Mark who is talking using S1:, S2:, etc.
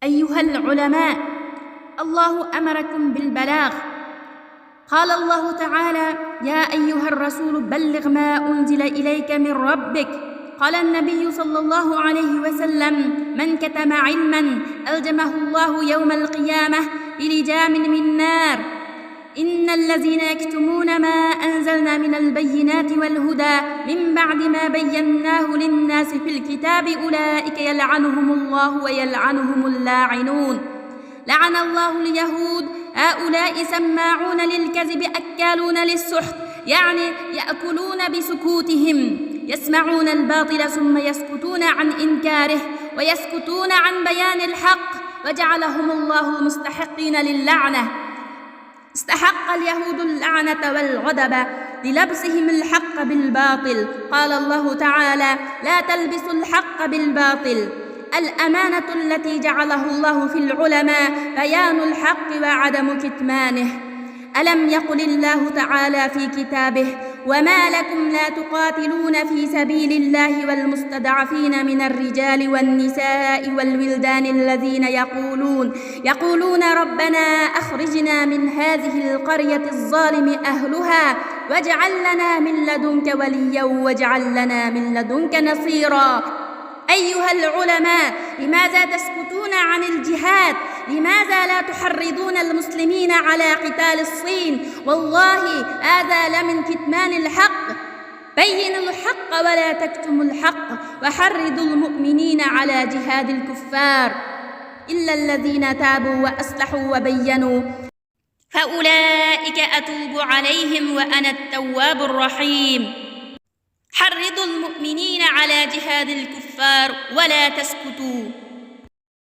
S1: أيها العلماء، الله أمركم بالبلاغ. قال الله تعالى: يا أيها الرسول بلغ ما أنزل إليك من ربك. قال النبي صلى الله عليه وسلم: من كتم علما ألجمه الله يوم القيامة بلجام من نار. إن الذين يكتمون ما أنزلنا من البينات والهدى من بعد ما بيناه للناس في الكتاب أولئك يلعنهم الله ويلعنهم اللاعنون. لعن الله اليهود، هؤلاء سماعون للكذب أكالون للسحت، يعني يأكلون بسكوتهم، يسمعون الباطل ثم يسكتون عن إنكاره ويسكتون عن بيان الحق، وجعلهم الله مستحقين للعنة. استحق اليهود اللعنة والغضب للبسهم الحق بالباطل. قال الله تعالى: لا تلبسوا الحق بالباطل. الأمانة التي جعلها الله في العلماء بيان الحق وعدم كتمانه. ألم يقل الله تعالى في كتابه: وما لكم لا تقاتلون في سبيل الله والمستضعفين من الرجال والنساء والولدان الذين يقولون ربنا أخرجنا من هذه القرية الظالم أهلها واجعل لنا من لدنك وليا واجعل لنا من لدنك نصيرا. أيها العلماء، لماذا تسكتون عن الجهاد؟ لماذا لا تحرضون المسلمين على قتال الصين؟ والله هذا لمن كتمان الحق. بينوا الحق ولا تكتموا الحق، وحرضوا المؤمنين على جهاد الكفار. إلا الذين تابوا وأصلحوا وبينوا فأولئك أتوب عليهم وأنا التواب الرحيم. حرضوا المؤمنين على جهاد الكفار ولا تسكتوا.